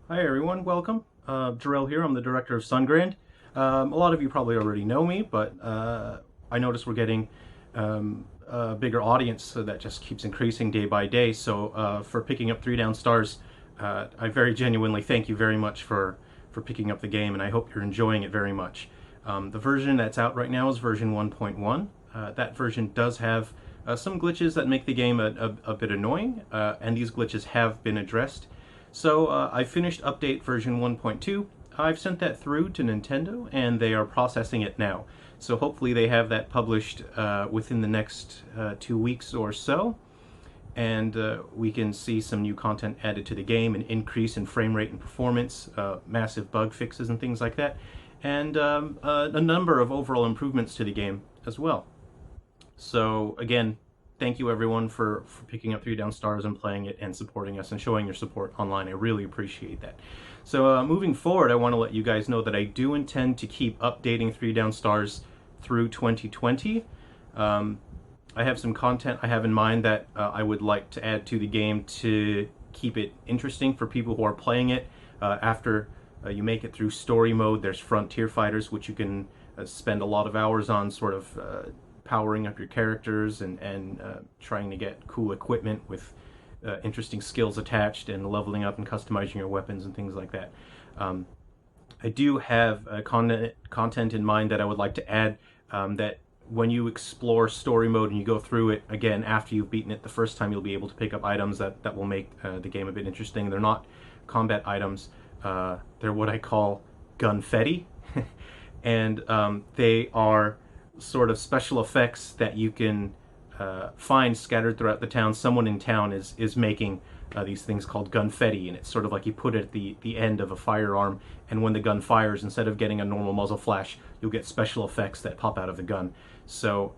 Hi everyone, welcome. Jerrel here, I'm the director of Sungrand. A lot of you probably already know me, but I noticed we're getting a bigger audience, so that just keeps increasing day by day. So for picking up 3 down stars, I very genuinely thank you very much for picking up the game, and I hope you're enjoying it very much. The version that's out right now is version 1.1. That version does have some glitches that make the game a bit annoying, and these glitches have been addressed. So I finished update version 1.2. I've sent that through to Nintendo, and they are processing it now. So hopefully they have that published within the next 2 weeks or so, and we can see some new content added to the game, an increase in frame rate and performance, massive bug fixes and things like that, and a number of overall improvements to the game as well. So again, thank you everyone for picking up 3 down stars and playing it and supporting us and showing your support online. I really appreciate that. So moving forward, I want to let you guys know that I do intend to keep updating 3 down stars through 2020. I have some content I have in mind that I would like to add to the game to keep it interesting for people who are playing it. After you make it through story mode, there's frontier fighters, which you can spend a lot of hours on, sort of powering up your characters and trying to get cool equipment with interesting skills attached and leveling up and customizing your weapons and things like that. I do have content in mind that I would like to add, that when you explore story mode and you go through it again after you've beaten it the first time, you'll be able to pick up items that will make the game a bit interesting. They're not combat items. They're what I call gunfetti. And they are sort of special effects that you can find scattered throughout the town. Someone in town is making these things called gunfetti, and it's sort of like you put it at the end of a firearm, and when the gun fires, instead of getting a normal muzzle flash, you'll get special effects that pop out of the gun. So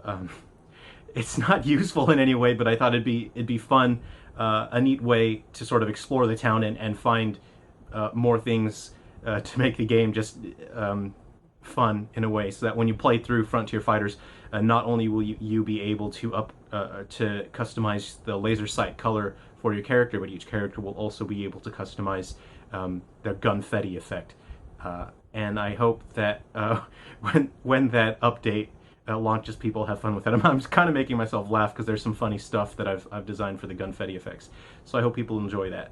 it's not useful in any way, but I thought it'd be fun, a neat way to sort of explore the town and find more things to make the game just fun in a way, so that when you play through Frontier Fighters, not only will you be able to to customize the laser sight color for your character, but each character will also be able to customize their gunfetti effect. And I hope that when that update launches, people have fun with it. I'm just kind of making myself laugh because there's some funny stuff that I've designed for the gunfetti effects. So I hope people enjoy that.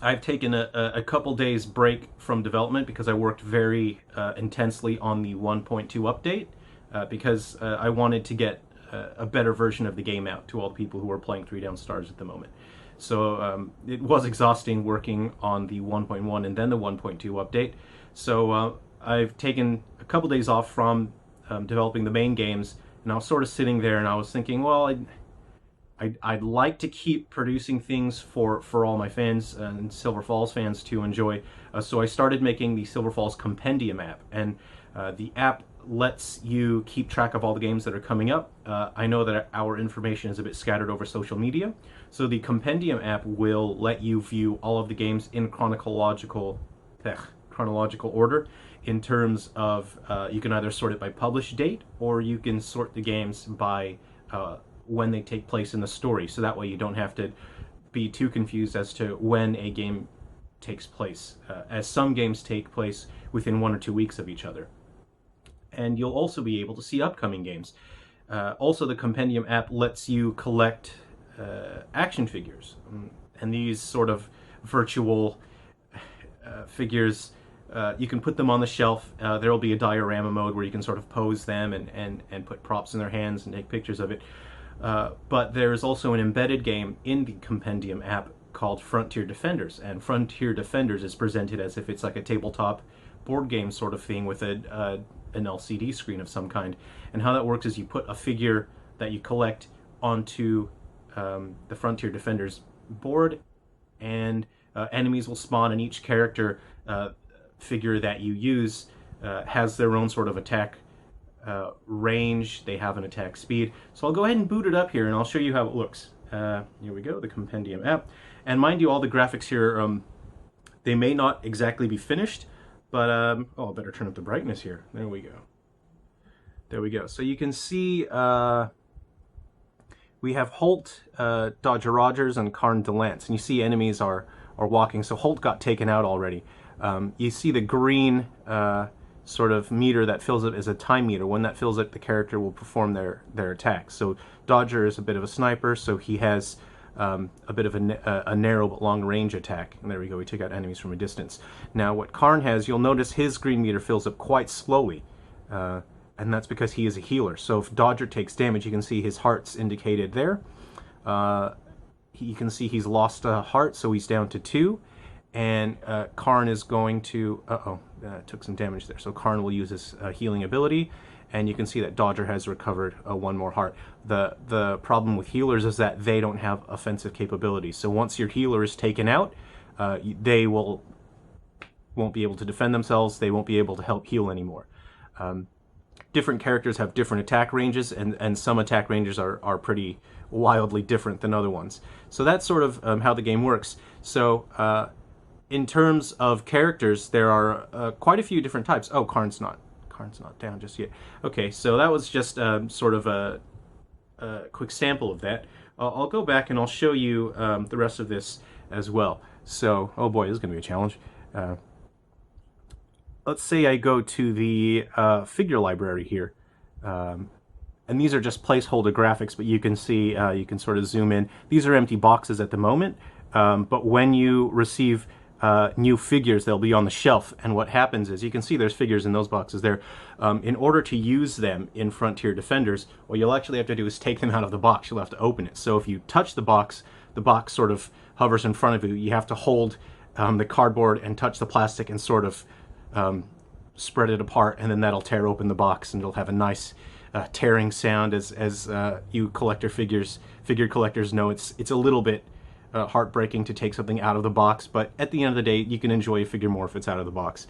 I've taken a couple days break from development because I worked very intensely on the 1.2 update, because I wanted to get a better version of the game out to all the people who are playing 3 down stars at the moment. So it was exhausting working on the 1.1 and then the 1.2 update. So I've taken a couple days off from developing the main games, and I was sort of sitting there and I was thinking, well, I'd like to keep producing things for all my fans and Silver Falls fans to enjoy. So I started making the Silver Falls Compendium app, and the app lets you keep track of all the games that are coming up. I know that our information is a bit scattered over social media, so the Compendium app will let you view all of the games in chronological order, in terms of you can either sort it by publish date, or you can sort the games by when they take place in the story, so that way you don't have to be too confused as to when a game takes place, as some games take place within 1 or 2 weeks of each other. And you'll also be able to see upcoming games. Also, the Compendium app lets you collect action figures, and these sort of virtual figures, you can put them on the shelf. There will be a diorama mode where you can sort of pose them and put props in their hands and take pictures of it. But there's also an embedded game in the Compendium app called Frontier Defenders, and Frontier Defenders is presented as if it's like a tabletop board game sort of thing with an LCD screen of some kind. And how that works is you put a figure that you collect onto the Frontier Defenders board, and enemies will spawn, and each character figure that you use has their own sort of attack range. They have an attack speed. So I'll go ahead and boot it up here, and I'll show you how it looks. Here we go, the Compendium app. And mind you, all the graphics here, they may not exactly be finished, but oh, I better turn up the brightness here. There we go. There we go. So you can see we have Holt, Dodger Rogers, and Karn DeLance, and you see enemies are walking. So Holt got taken out already. You see the green sort of meter that fills up as a time meter. When that fills up, the character will perform their attack. So Dodger is a bit of a sniper, so he has a bit of a narrow but long range attack. And there we go, we took out enemies from a distance. Now what Karn has, you'll notice his green meter fills up quite slowly. And that's because he is a healer. So if Dodger takes damage, you can see his heart's indicated there. You can see he's lost a heart, so he's down to 2. And Karn is going to... took some damage there. So Karn will use his healing ability, and you can see that Dodger has recovered 1 more heart. The problem with healers is that they don't have offensive capabilities. So once your healer is taken out, they won't be able to defend themselves. They won't be able to help heal anymore. Different characters have different attack ranges, and some attack ranges are pretty wildly different than other ones. So that's sort of how the game works. So in terms of characters, there are quite a few different types. Oh, Karn's not down just yet. Okay, so that was just sort of a quick sample of that. I'll go back and I'll show you the rest of this as well. So, oh boy, this is going to be a challenge. Let's say I go to the figure library here. And these are just placeholder graphics, but you can see, you can sort of zoom in. These are empty boxes at the moment, but when you receive new figures, they'll be on the shelf, and what happens is, you can see there's figures in those boxes there. In order to use them in Frontier Defenders, what you'll actually have to do is take them out of the box. You'll have to open it. So if you touch the box sort of hovers in front of you. You have to hold the cardboard and touch the plastic and sort of spread it apart, and then that'll tear open the box, and it'll have a nice tearing sound. As you figure collectors know, it's a little bit heartbreaking to take something out of the box, but at the end of the day, you can enjoy a figure more if it's out of the box.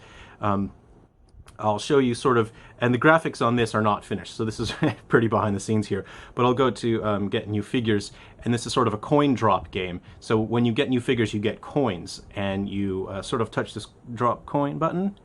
I'll show you sort of, and the graphics on this are not finished, so this is pretty behind the scenes here, but I'll go to get new figures, and this is sort of a coin drop game. So when you get new figures, you get coins, and you sort of touch this drop coin button,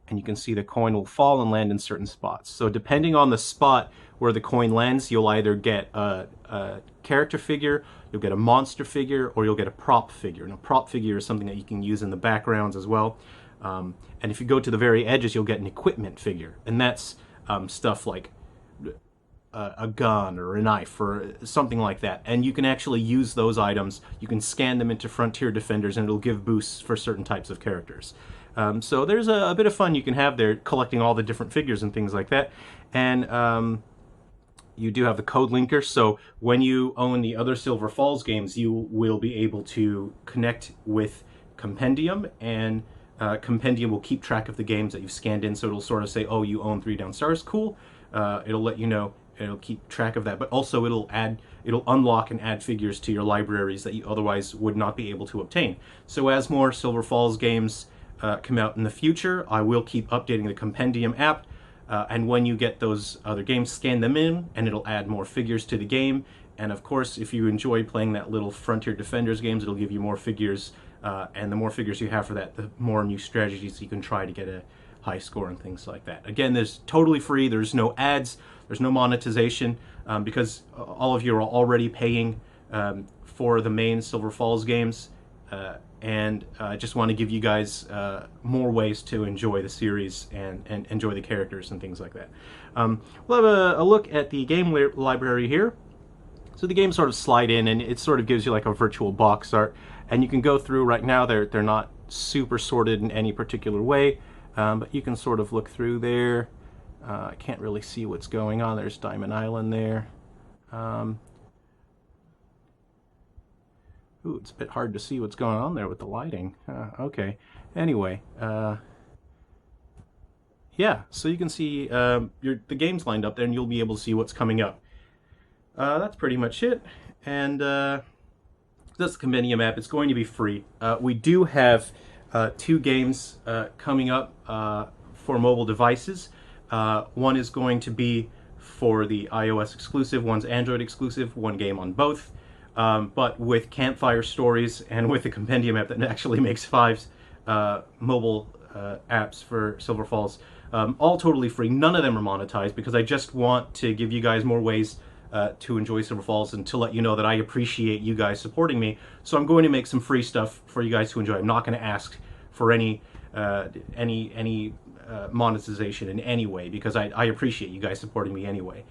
and you can see the coin will fall and land in certain spots. So depending on the spot where the coin lands, you'll either get a character figure, you'll get a monster figure, or you'll get a prop figure. And a prop figure is something that you can use in the backgrounds as well. And if you go to the very edges, you'll get an equipment figure. And that's stuff like a gun or a knife or something like that. And you can actually use those items. You can scan them into Frontier Defenders, and it'll give boosts for certain types of characters. So there's a bit of fun you can have there, collecting all the different figures and things like that. And you do have the code linker, so when you own the other Silver Falls games, you will be able to connect with Compendium, and Compendium will keep track of the games that you've scanned in, so it'll sort of say, oh, you own 3 Down Stars, cool. It'll let you know, it'll keep track of that, but also it'll unlock and add figures to your libraries that you otherwise would not be able to obtain. So as more Silver Falls games come out in the future, I will keep updating the Compendium app, and when you get those other games, scan them in, and it'll add more figures to the game. And of course, if you enjoy playing that little Frontier Defenders games, it'll give you more figures, and the more figures you have for that, the more new strategies you can try to get a high score and things like that. Again, there's totally free, there's no ads, there's no monetization, because all of you are already paying for the main Silver Falls games, and I just want to give you guys more ways to enjoy the series and enjoy the characters and things like that. We'll have a look at the game library here. So the games sort of slide in, and it sort of gives you like a virtual box art, and you can go through. Right now they're not super sorted in any particular way, but you can sort of look through there. I can't really see what's going on. There's Diamond Island there. Ooh, it's a bit hard to see what's going on there with the lighting. Okay. Anyway, yeah, so you can see the games lined up there, and you'll be able to see what's coming up. That's pretty much it. And that's the Compendium app. It's going to be free. We do have 2 games coming up for mobile devices. One is going to be for the iOS exclusive, one's Android exclusive, 1 game on both. But with Campfire Stories and with the Compendium app that actually makes 5 mobile apps for Silver Falls, all totally free. None of them are monetized, because I just want to give you guys more ways to enjoy Silver Falls and to let you know that I appreciate you guys supporting me. So I'm going to make some free stuff for you guys to enjoy. I'm not going to ask for any monetization in any way, because I appreciate you guys supporting me anyway.